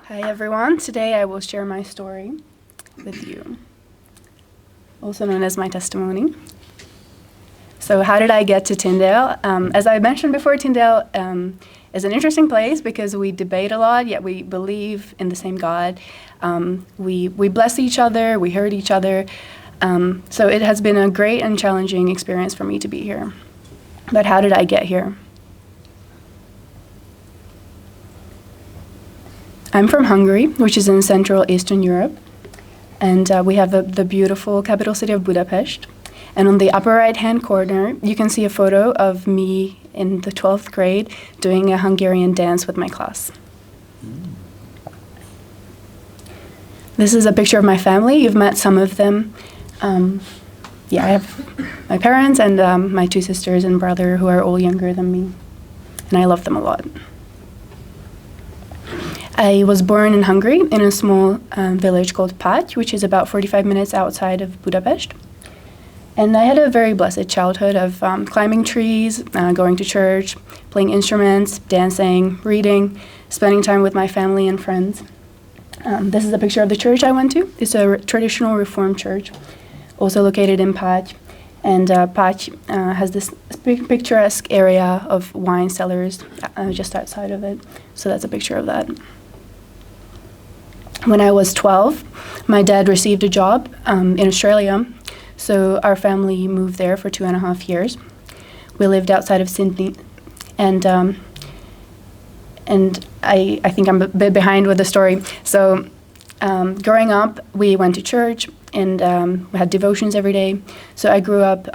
Hi everyone, today I will share my story with you, also known as my testimony. So how did I get to Tyndale? As I mentioned before, Tyndale is an interesting place because we debate a lot, yet we believe in the same God. We bless each other, we hurt each other. So it has been a great and challenging experience for me to be here. But how did I get here? I'm from Hungary, which is in Central Eastern Europe, and we have the beautiful capital city of Budapest. And on the upper right-hand corner, you can see a photo of me in the 12th grade doing a Hungarian dance with my class. This is a picture of my family. You've met some of them. I have my parents and my two sisters and brother who are all younger than me, and I love them a lot. I was born in Hungary in a small village called Páty, which is about 45 minutes outside of Budapest. And I had a very blessed childhood of climbing trees, going to church, playing instruments, dancing, reading, spending time with my family and friends. This is a picture of the church I went to. It's a traditional Reformed church, also located in Páty. And Páty has this picturesque area of wine cellars just outside of it. So that's a picture of that. When I was 12, my dad received a job in Australia, so our family moved there for 2.5 years. We lived outside of Sydney, and I think I'm a bit behind with the story. So growing up, we went to church, and we had devotions every day. So I grew up,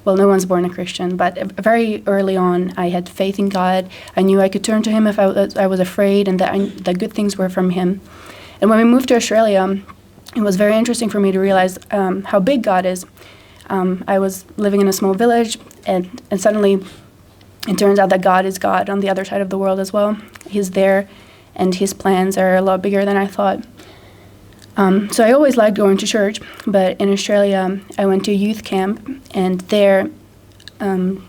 no one's born a Christian, but very early on, I had faith in God. I knew I could turn to Him if I was afraid, and that good things were from Him. And when we moved to Australia, it was very interesting for me to realize how big God is. I was living in a small village, and suddenly it turns out that God is God on the other side of the world as well. He's there, and His plans are a lot bigger than I thought. So I always liked going to church, but in Australia, I went to youth camp, and there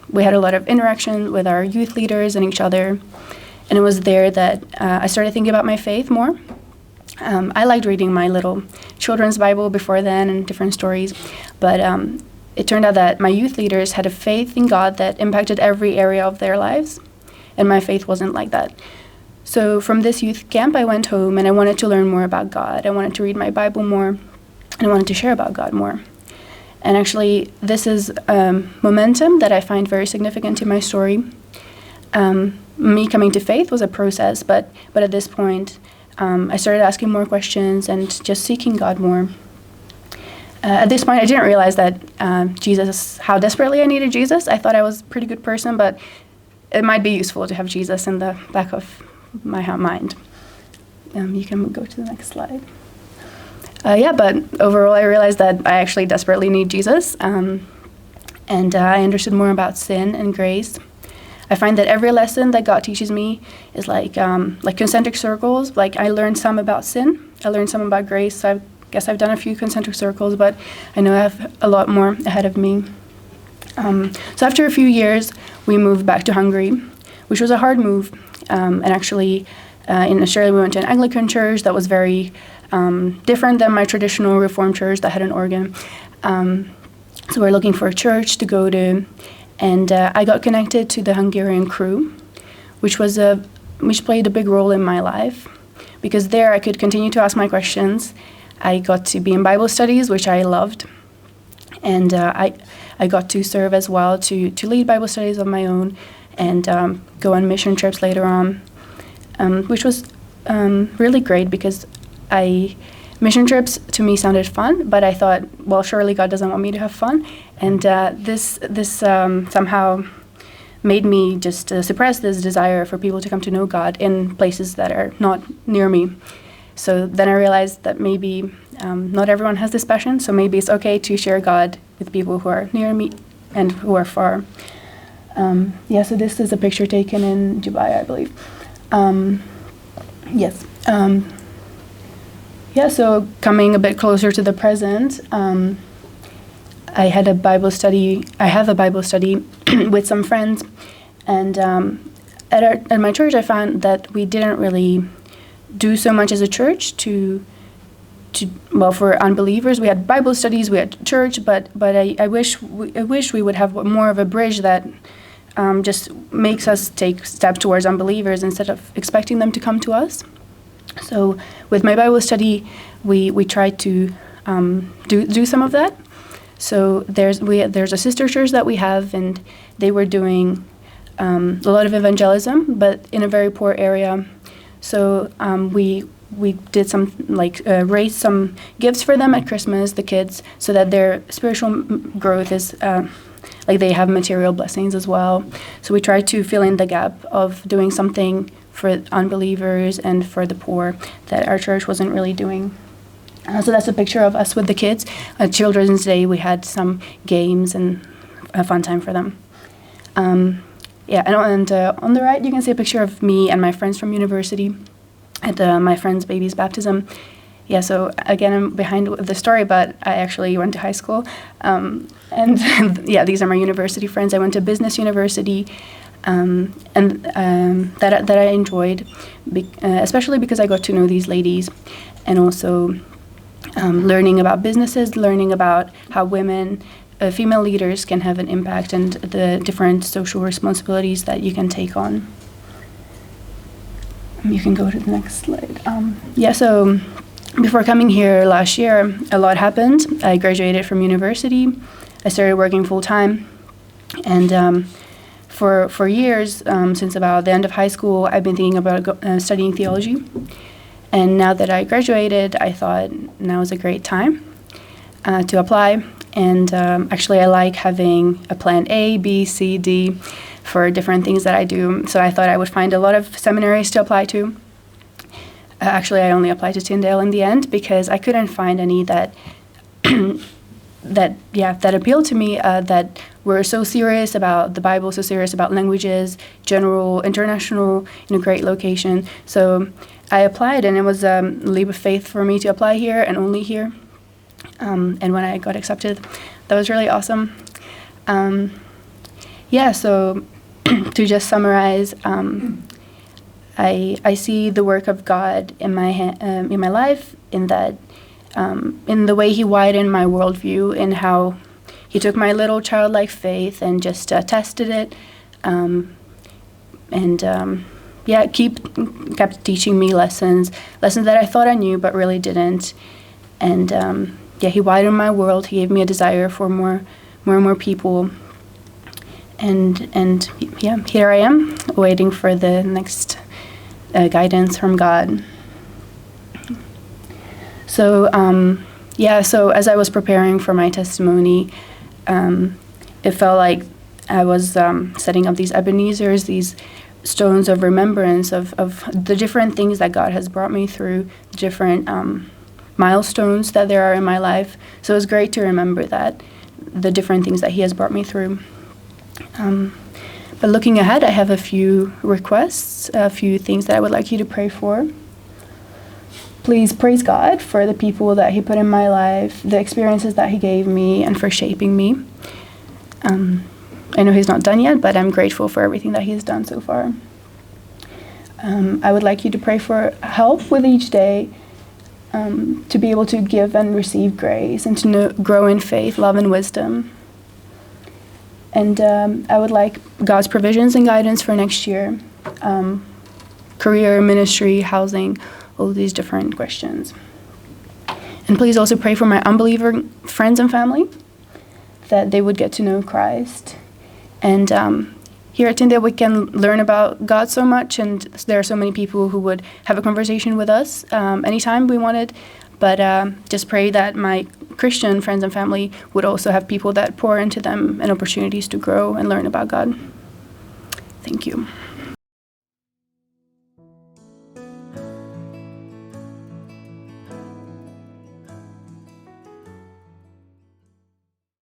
we had a lot of interaction with our youth leaders and each other, and it was there that I started thinking about my faith more. I liked reading my little children's Bible before then and different stories, but it turned out that my youth leaders had a faith in God that impacted every area of their lives, and my faith wasn't like that. So from this youth camp, I went home and I wanted to learn more about God. I wanted to read my Bible more, and I wanted to share about God more. And actually, this is momentum that I find very significant in my story. Me coming to faith was a process, but at this point, I started asking more questions and just seeking God more. At this point, I didn't realize that how desperately I needed Jesus. I thought I was a pretty good person, but it might be useful to have Jesus in the back of my mind. You can go to the next slide. But overall, I realized that I actually desperately need Jesus, and I understood more about sin and grace. I find that every lesson that God teaches me is like concentric circles. Like I learned some about sin, I learned some about grace. So I guess I've done a few concentric circles, but I know I have a lot more ahead of me. So after a few years, we moved back to Hungary, which was a hard move. And actually, in Australia, we went to an Anglican church that was very different than my traditional Reformed church that had an organ. So we're looking for a church to go to, and I got connected to the Hungarian crew, which played a big role in my life, because there I could continue to ask my questions. I got to be in Bible studies, which I loved, and I got to serve as well to lead Bible studies of my own, and go on mission trips later on, which was really great because mission trips to me sounded fun, but I thought, well, surely God doesn't want me to have fun, and this somehow made me just suppress this desire for people to come to know God in places that are not near me. So then I realized that maybe not everyone has this passion, so maybe it's okay to share God with people who are near me and who are far. So this is a picture taken in Dubai, I believe. So coming a bit closer to the present, I have a Bible study with some friends, and at my church I found that we didn't really do so much as a church well, for unbelievers. We had Bible studies, we had church, but I wish we would have more of a bridge that just makes us take steps towards unbelievers instead of expecting them to come to us. So with my Bible study, we tried to do some of that. So there's a sister church that we have, and they were doing a lot of evangelism, but in a very poor area. So we did some, raised some gifts for them at Christmas, the kids, so that their spiritual growth is, they have material blessings as well. So we tried to fill in the gap of doing something for unbelievers and for the poor that our church wasn't really doing. So that's a picture of us with the kids. At Children's Day, we had some games and a fun time for them. And on the right, you can see a picture of me and my friends from university at my friend's baby's baptism. Yeah, so again, I'm behind the story, but I actually went to high school. These are my university friends. I went to business university, that I enjoyed, especially because I got to know these ladies, and also learning about businesses, learning about how women, female leaders can have an impact, and the different social responsibilities that you can take on. You can go to the next slide. So before coming here last year, a lot happened. I graduated from university. I started working full-time. And for years, since about the end of high school, I've been thinking about studying theology. And now that I graduated, I thought now is a great time to apply. And actually, I like having a plan A, B, C, D for different things that I do. So I thought I would find a lot of seminaries to apply to. Actually, I only applied to Tyndale in the end because I couldn't find any that that appealed to me, that were so serious about the Bible, so serious about languages, general, international, in a great location. So I applied, and it was a leap of faith for me to apply here and only here. And when I got accepted, that was really awesome. So to just summarize, I see the work of God in my life, in that, in the way He widened my worldview, in how He took my little childlike faith and just tested it, kept teaching me lessons that I thought I knew but really didn't, and He widened my world. He gave me a desire for more and more people. And here I am, waiting for the next guidance from God. So as I was preparing for my testimony, it felt like I was setting up these Ebenezers, these stones of remembrance of the different things that God has brought me through, the different milestones that there are in my life. So it was great to remember that, the different things that He has brought me through. But looking ahead, I have a few requests, a few things that I would like you to pray for. Please praise God for the people that He put in my life, the experiences that He gave me, and for shaping me. I know He's not done yet, but I'm grateful for everything that He has done so far. I would like you to pray for help with each day, to be able to give and receive grace, and to grow in faith, love, and wisdom. And I would like God's provisions and guidance for next year, career, ministry, housing, all of these different questions. And please also pray for my unbeliever friends and family, that they would get to know Christ. And here at Tyndale, we can learn about God so much, and there are so many people who would have a conversation with us anytime we wanted. But just pray that my Christian friends and family would also have people that pour into them and opportunities to grow and learn about God. Thank you.